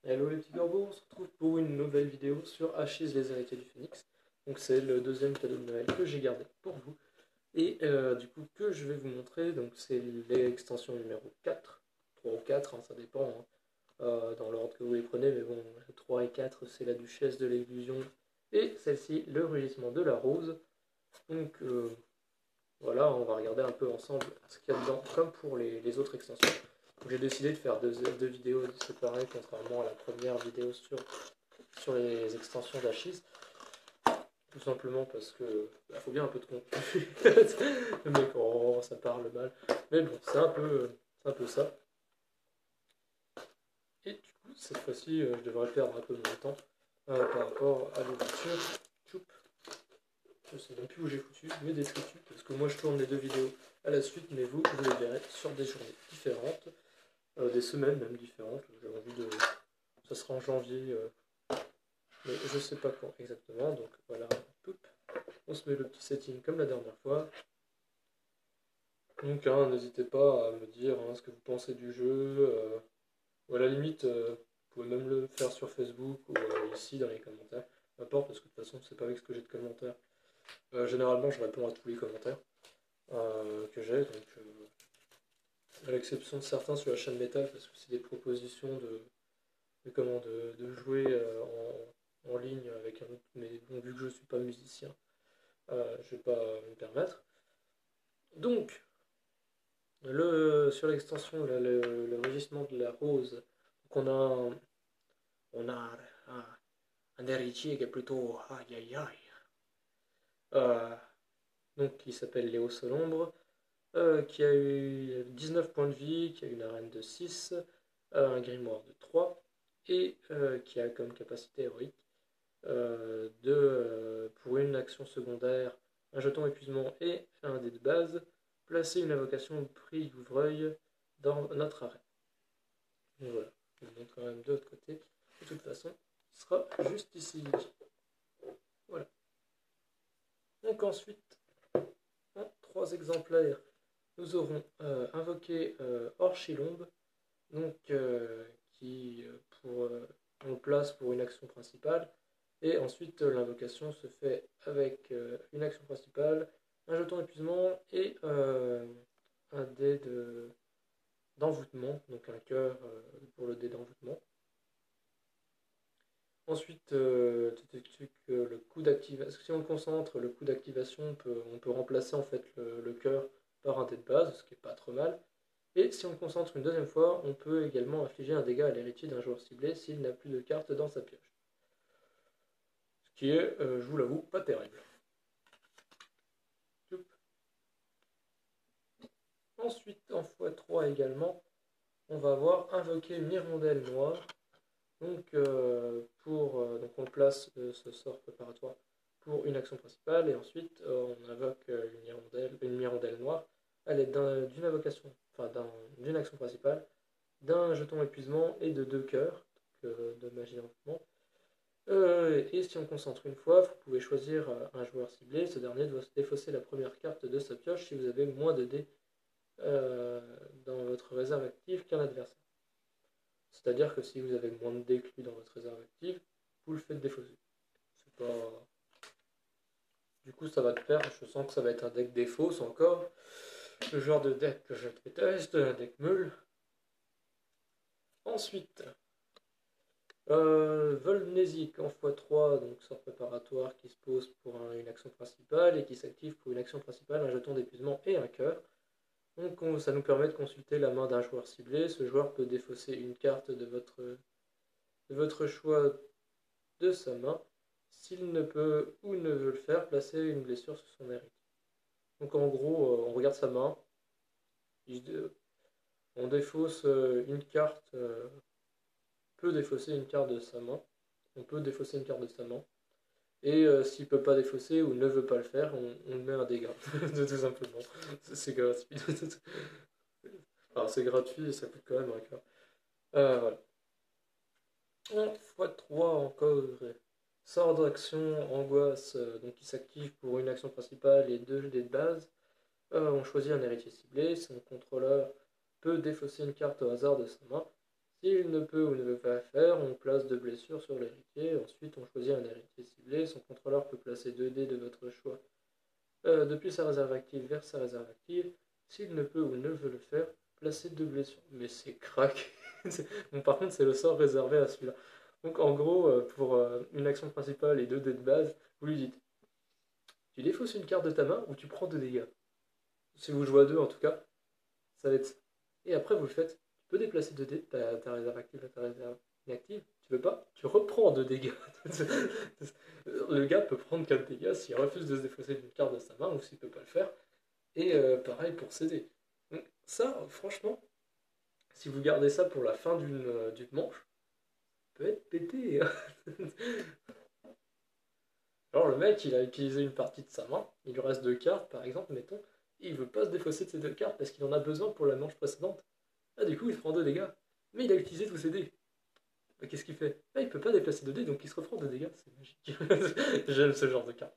Hello les petits corbeaux, on se retrouve pour une nouvelle vidéo sur Achise les héritiers du Phénix. Donc c'est le deuxième cadeau de Noël que j'ai gardé pour vous. Et du coup que je vais vous montrer, donc c'est l'extension numéro 4, 3 ou 4, hein, ça dépend dans l'ordre que vous les prenez, mais bon, 3 et 4 c'est la duchesse de l'illusion, et celle-ci le rugissement de la rose. Donc voilà, on va regarder un peu ensemble ce qu'il y a dedans, comme pour les autres extensions. J'ai décidé de faire deux vidéos séparées, contrairement à la première vidéo sur les extensions d'Achise. Tout simplement parce que faut bien un peu de contenu. Le mec, oh, ça parle mal. Mais bon, c'est un peu ça. Et du coup, cette fois-ci, je devrais perdre un peu mon temps par rapport à l'ouverture. Je sais même plus où j'ai foutu mes descriptifs, parce que moi je tourne les deux vidéos à la suite, mais vous les verrez sur des journées différentes, des semaines même différentes. J'ai envie de. Ça sera en janvier, mais je sais pas quand exactement. Donc voilà, poup. On se met le petit setting comme la dernière fois. Donc n'hésitez pas à me dire ce que vous pensez du jeu, ou à la limite, vous pouvez même le faire sur Facebook ou ici dans les commentaires. Peu importe, parce que de toute façon, c'est pas avec ce que j'ai de commentaires. Généralement, je réponds à tous les commentaires que j'ai, donc à l'exception de certains sur la chaîne Métal, parce que c'est des propositions de jouer en ligne avec un autre, mais bon, vu que je ne suis pas musicien, je ne vais pas me permettre. Donc, sur l'extension, le rugissement de la rose, donc on a un héritier qui est plutôt aïe aïe aïe, euh, donc qui s'appelle Léo Solombre, qui a eu 19 points de vie, qui a une arène de 6, un grimoire de 3, et qui a comme capacité héroïque pour une action secondaire, un jeton épuisement et un dé de base, placer une invocation prix d'ouvreuil dans notre arène. Donc voilà, je vous montre quand même de l'autre côté. De toute façon, ce sera juste ici. Voilà. Donc ensuite, en 3 exemplaires, nous aurons invoqué Orchilombe, donc qui on le place pour une action principale. Et ensuite, l'invocation se fait avec une action principale, un jeton épuisement et un dé d'envoûtement, donc un cœur pour le dé d'envoûtement. Ensuite, le coup d'activation, si on le concentre, le coup d'activation, on peut remplacer en fait le cœur par un dé de base, ce qui n'est pas trop mal. Et si on le concentre une deuxième fois, on peut également infliger un dégât à l'héritier d'un joueur ciblé s'il n'a plus de cartes dans sa pioche. Ce qui est, je vous l'avoue, pas terrible. Ensuite, en x3 également, on va avoir invoqué une hirondelle noire. Donc, donc on place ce sort préparatoire pour une action principale, et ensuite on invoque une hirondelle noire à l'aide d'une invocation, enfin d'une action principale, d'un jeton épuisement et de 2 cœurs, de magie d'envoûtement. Et si on concentre une fois, vous pouvez choisir un joueur ciblé. Ce dernier doit défausser la première carte de sa pioche si vous avez moins de dés dans votre réserve active qu'un adversaire. C'est-à-dire que si vous avez moins de dés que lui dans votre réserve active, vous le faites défausser. C'est pas. Du coup, ça va te faire. Je sens que ça va être un deck défausse encore. Le genre de deck que je déteste, un deck meule. Ensuite, Volmnésique en x3, donc sort préparatoire qui se pose pour une action principale et qui s'active pour une action principale, un jeton d'épuisement et un cœur. Donc ça nous permet de consulter la main d'un joueur ciblé. Ce joueur peut défausser une carte de votre choix de sa main. S'il ne peut ou ne veut le faire, placer une blessure sur son héritier. Donc en gros, on regarde sa main, on défausse une carte, peut défausser une carte de sa main. On peut défausser une carte de sa main. Et s'il ne peut pas défausser ou ne veut pas le faire, on met un dégât, tout simplement. C'est gratuit. Alors c'est gratuit et ça coûte quand même un cœur. Voilà. 1 x3 encore. Sort d'action, angoisse, donc qui s'active pour une action principale et 2 dés de base. On choisit un héritier ciblé. Son contrôleur peut défausser une carte au hasard de sa main. S'il ne peut ou ne veut pas le faire, place 2 blessures sur l'héritier. Ensuite, on choisit un héritier ciblé. Son contrôleur peut placer 2 dés de votre choix depuis sa réserve active vers sa réserve active. S'il ne peut ou ne veut le faire, placez 2 blessures. Mais c'est crack. Bon, par contre, c'est le sort réservé à celui-là. Donc en gros, pour une action principale et 2 dés de base, vous lui dites, tu défausses une carte de ta main ou tu prends 2 dégâts. Si vous jouez à 2 en tout cas, ça va être ça. Et après, vous le faites. Tu peux déplacer 2 dés, ta réserve active à ta réserve inactive. Tu veux pas, tu reprends 2 dégâts. Le gars peut prendre 4 dégâts s'il refuse de se défausser d'une carte de sa main ou s'il peut pas le faire. Et pareil pour céder. Donc ça, franchement, si vous gardez ça pour la fin d'une manche, ça peut être pété. Alors le mec, il a utilisé une partie de sa main, il lui reste 2 cartes par exemple, mettons, et il veut pas se défausser de ces 2 cartes parce qu'il en a besoin pour la manche précédente. Ah, du coup, il prend 2 dégâts. Mais il a utilisé tous ses dés. Bah, qu'est-ce qu'il fait? Ah, il peut pas déplacer 2 dés, donc il se reprend 2 dégâts. C'est magique. J'aime ce genre de carte.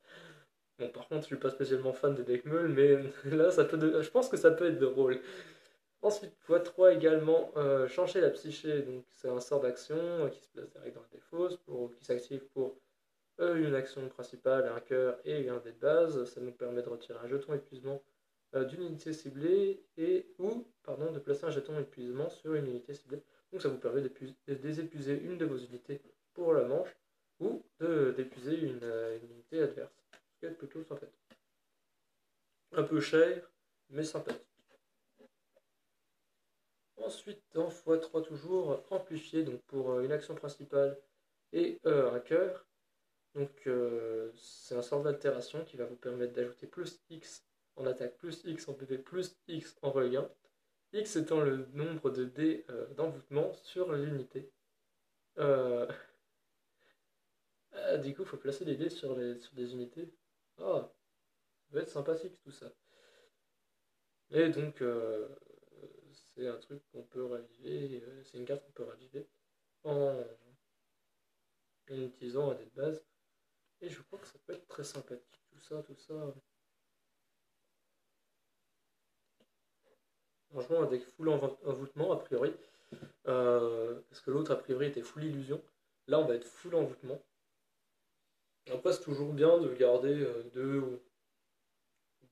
Bon, par contre, je suis pas spécialement fan des deck meules, mais là, je pense que ça peut être drôle. Ensuite, x3 également, changer la psyché. Donc, c'est un sort d'action qui se place direct dans la défausse, qui s'active pour une action principale, un cœur et un dé de base. Ça nous permet de retirer un jeton épuisement d'une unité ciblée ou de placer un jeton épuisement sur une unité ciblée. Donc ça vous permet de désépuiser une de vos unités pour la manche ou d'épuiser une unité adverse. Ce qui est plutôt sympathique. Un peu cher, mais sympathique. Ensuite, en x3 toujours, amplifié donc pour une action principale et un cœur. Donc c'est un sort d'altération qui va vous permettre d'ajouter plus X en attaque, plus X en PV, plus X en regain. X étant le nombre de dés d'envoûtement sur l'unité. Du coup, il faut placer des dés sur des unités. Ah, ça va être sympathique tout ça. Et donc, c'est un truc qu'on peut raviver, c'est une carte qu'on peut raviver en utilisant un dé de base. Et je crois que ça peut être très sympathique, tout ça, tout ça. Franchement, un deck full envoûtement, a priori. Parce que l'autre, a priori, était full illusion. Là, on va être full envoûtement. Après, c'est toujours bien de garder deux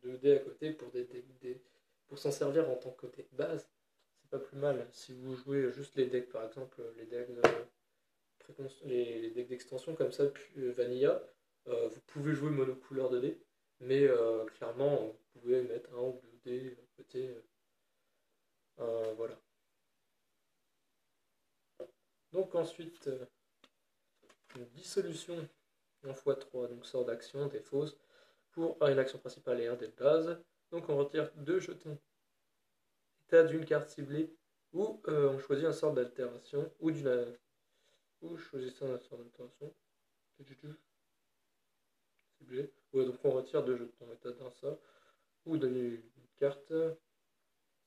dés à côté pour s'en servir en tant que deck base. C'est pas plus mal. Si vous jouez juste les decks, par exemple, les decks d'extension comme ça, puis Vanilla, vous pouvez jouer monocouleur de dés. Mais clairement, vous pouvez mettre un ou deux dés à côté. Voilà. Donc ensuite, une dissolution en x3, donc sort d'action, des fausses, pour une action principale et un dé de base. Donc on retire 2 jetons état d'une carte ciblée, ou on choisit un sort d'altération, ou choisissez un sort d'altération, ciblé. Ouais, donc on retire 2 jetons état d'un sort, ou d'une carte.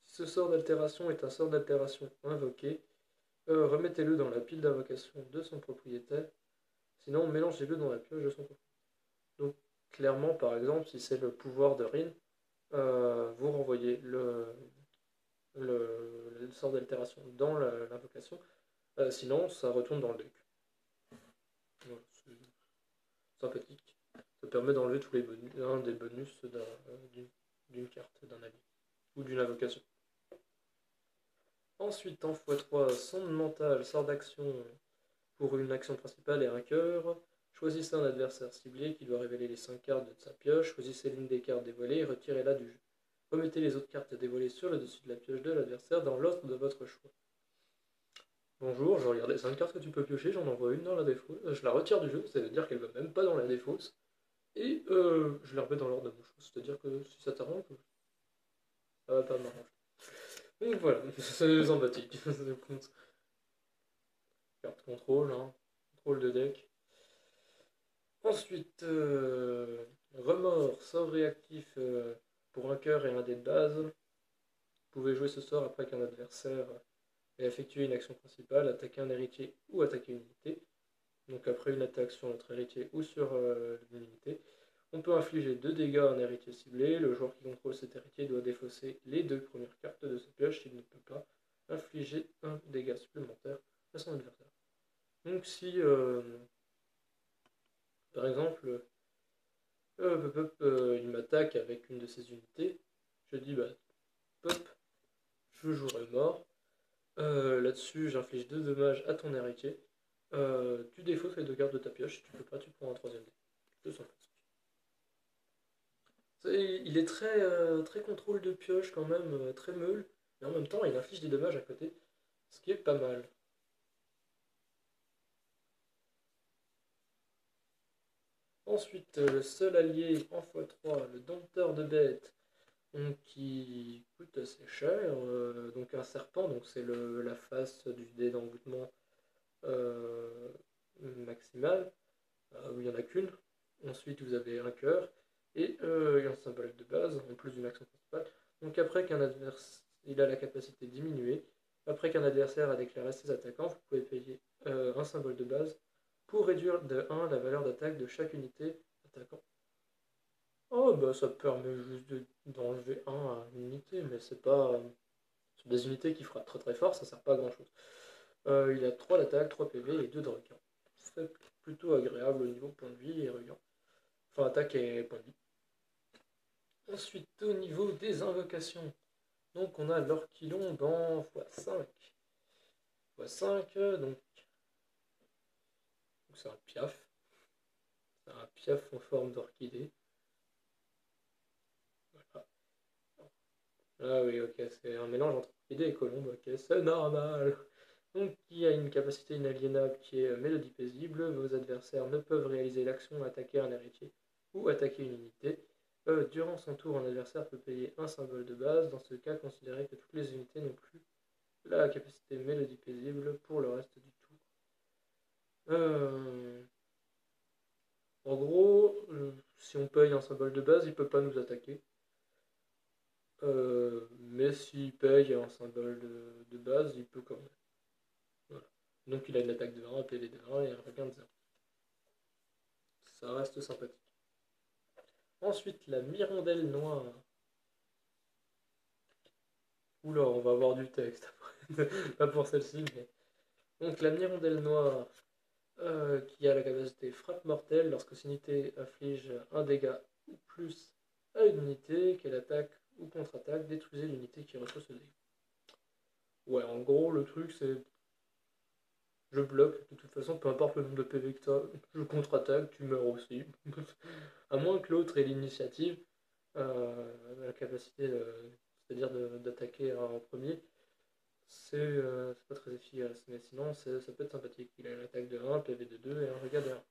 Si ce sort d'altération est un sort d'altération invoqué, remettez-le dans la pile d'invocation de son propriétaire. Sinon, mélangez-le dans la pioche de son propriétaire. Donc, clairement, par exemple, si c'est le pouvoir de Rin, vous renvoyez le sort d'altération dans l'invocation. Sinon, ça retourne dans le deck. Voilà, c'est sympathique. Ça permet d'enlever tous les bonus, un des bonus d'une carte, d'un allié ou d'une invocation. Ensuite, en x3, sonde mentale, sort d'action pour une action principale et un cœur. Choisissez un adversaire ciblé qui doit révéler les 5 cartes de sa pioche. Choisissez l'une des cartes dévoilées et retirez-la du jeu. Remettez les autres cartes dévoilées sur le dessus de la pioche de l'adversaire dans l'ordre de votre choix. Bonjour, je regarde les 5 cartes que tu peux piocher, j'en envoie une dans la défausse. Je la retire du jeu, ça veut dire qu'elle va même pas dans la défausse. Et je la remets dans l'ordre de mon choix. C'est-à-dire que si ça t'arrange, ça va pas m'arranger. Donc voilà, c'est sympathique. Carte contrôle, hein. Contrôle de deck. Ensuite, remords, sort réactif pour un cœur et un dé de base. Vous pouvez jouer ce sort après qu'un adversaire ait effectué une action principale, attaquer un héritier ou attaquer une unité. Donc après une attaque sur notre héritier ou sur une unité. On peut infliger 2 dégâts à un héritier ciblé. Le joueur qui contrôle cet héritier doit défausser les 2 premières cartes de sa pioche s'il ne peut pas infliger un dégât supplémentaire à son adversaire. Donc si, par exemple, il m'attaque avec une de ses unités, je dis, bah, pop, je jouerai mort. Là-dessus, j'inflige 2 dommages à ton héritier. Tu défausses les 2 cartes de ta pioche, si tu peux pas, tu prends un troisième dé. C'est sympathique. Il est très, très contrôle de pioche quand même, très meule, mais en même temps, il inflige des dommages à côté, ce qui est pas mal. Ensuite, le seul allié en x3, le dompteur de bêtes, donc, qui coûte assez cher. Donc un serpent, donc c'est la face du dé d'engouement euh, maximal, où il n'y en a qu'une. Ensuite, vous avez un cœur et un symbole de base, en plus d'une action principale. Donc après qu'un adversaire, il a la capacité diminuée, après qu'un adversaire a déclaré ses attaquants, vous pouvez payer un symbole de base pour réduire de 1 la valeur d'attaque de chaque unité attaquant. Oh bah ça permet juste d'enlever 1 à une unité, mais c'est pas... Sur des unités qui frappent très très fort, ça sert pas à grand chose. Il a 3 d'attaque, 3 PV et 2 de regain. C'est plutôt agréable au niveau point de vie et regain. Enfin attaque et point de vie. Ensuite au niveau des invocations. Donc on a l'orchilon dans x5. x5, donc c'est un piaf. C'est un piaf en forme d'orchidée. Voilà. Ah oui, ok, c'est un mélange entre orchidée et colombe, ok, c'est normal. Donc, qui a une capacité inaliénable qui est mélodie paisible, vos adversaires ne peuvent réaliser l'action attaquer un héritier ou attaquer une unité. Durant son tour, un adversaire peut payer un symbole de base. Dans ce cas, considérez que toutes les unités n'ont plus la capacité mélodie paisible pour le reste du tour. En gros, si on paye un symbole de base, il ne peut pas nous attaquer. Mais s'il paye un symbole de base, il peut quand même. Voilà. Donc il a une attaque de 1, un PV de 1 et un regain de 0. Ça reste sympathique. Ensuite, la mirondelle noire. Oula, on va avoir du texte après. Pas pour celle-ci, mais. Donc la mirondelle noire, qui a la capacité frappe mortelle lorsque cette unité inflige un dégât ou plus à une unité, qu'elle attaque ou contre-attaque, détruisez l'unité qui reçoit ce dégât. Ouais, en gros, le truc c'est. Je bloque, de toute façon, peu importe le nombre de PV que tu as, je contre-attaque, tu meurs aussi. À moins que l'autre ait l'initiative, la capacité, c'est-à-dire d'attaquer en premier, c'est pas très efficace. Mais sinon, ça peut être sympathique. Il a une attaque de 1, PV de 2 et un regard de 1.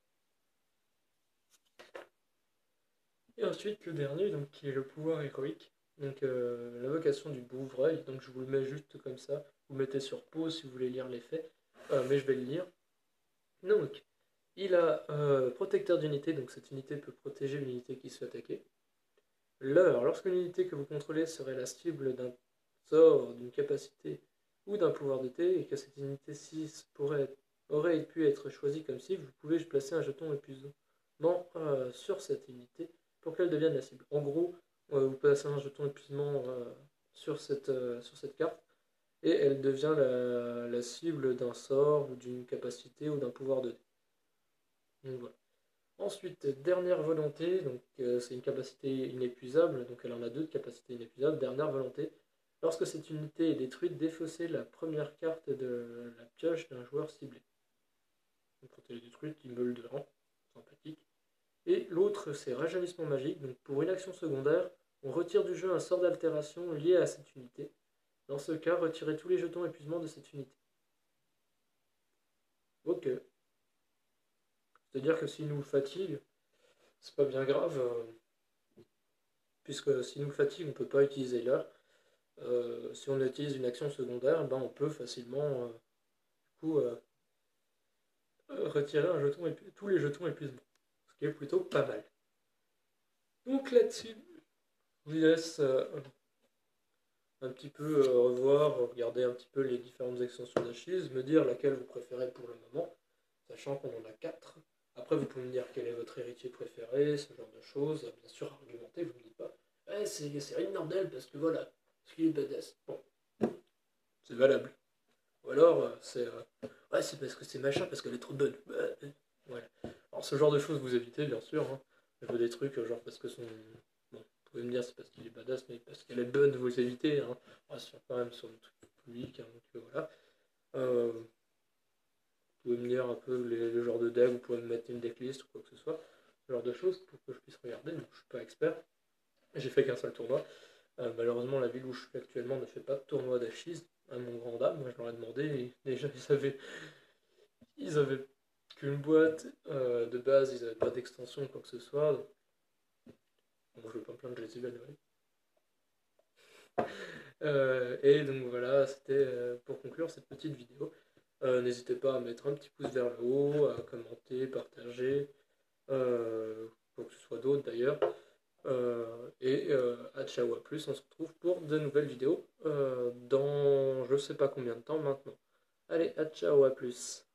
Et ensuite, le dernier, donc, qui est le pouvoir héroïque. Donc, l'invocation du Bouvreuil. Donc, je vous le mets juste comme ça. Vous le mettez sur pause si vous voulez lire les faits. Mais je vais le lire. Donc, il a protecteur d'unité. Donc, cette unité peut protéger l'unité qui se fait attaquer. L'heure, lorsque l'unité que vous contrôlez serait la cible d'un sort, d'une capacité ou d'un pouvoir de thé, et que cette unité 6 aurait pu être choisie comme cible, vous pouvez placer un jeton épuisement sur cette unité pour qu'elle devienne la cible. En gros, vous placez un jeton épuisement sur cette carte, et elle devient la cible d'un sort, ou d'une capacité, ou d'un pouvoir de thé. Donc voilà. Ensuite, dernière volonté, donc c'est une capacité inépuisable, donc elle en a 2 de capacité inépuisable. Dernière volonté, lorsque cette unité est détruite, défaussez la première carte de la pioche d'un joueur ciblé. Donc quand elle est détruite, il meule de rang, sympathique. Et l'autre, c'est rajeunissement magique, donc pour une action secondaire, on retire du jeu un sort d'altération lié à cette unité. Dans ce cas, retirez tous les jetons épuisement de cette unité. Ok. C'est-à-dire que s'il nous fatigue, c'est pas bien grave. Puisque s'il nous fatigue, on ne peut pas utiliser l'heure. Si on utilise une action secondaire, ben on peut facilement retirer tous les jetons épuisement. Ce qui est plutôt pas mal. Donc là-dessus, je vous laisse un petit peu revoir, regarder un petit peu les différentes extensions d'Achilles, me dire laquelle vous préférez pour le moment, sachant qu'on en a 4. Après, vous pouvez me dire quel est votre héritier préféré, ce genre de choses. Bien sûr, argumenter, vous ne me dites pas c'est Rignordel parce que voilà, parce qu'il est badass. Bon, c'est valable. Ou alors, Ouais, c'est parce que c'est machin, parce qu'elle est trop bonne. Voilà. Alors, ce genre de choses, vous évitez, bien sûr. Hein. Je veux des trucs, genre parce que son. Bon, vous pouvez me dire, c'est parce qu'il est badass, mais parce qu'elle est bonne, vous évitez. Hein. On reste quand même sur le truc public, hein, donc voilà. Vous pouvez me dire un peu le genre de deck, vous pouvez me mettre une decklist ou quoi que ce soit. Ce genre de choses pour que je puisse regarder. Donc, je suis pas expert. J'ai fait qu'un seul tournoi. Malheureusement, la ville où je suis actuellement ne fait pas de tournoi d'Achise, à mon grand dame. Moi, je leur ai demandé, et déjà, ils avaient qu'une boîte de base, ils n'avaient pas d'extension ou quoi que ce soit. Donc, bon, je vais pas me plaindre, je les évaluerai. Et donc voilà, c'était pour conclure cette petite vidéo. N'hésitez pas à mettre un petit pouce vers le haut, à commenter, partager, pour que ce soit d'autres d'ailleurs. À ciao à plus, on se retrouve pour de nouvelles vidéos dans je sais pas combien de temps maintenant. Allez, à ciao à plus.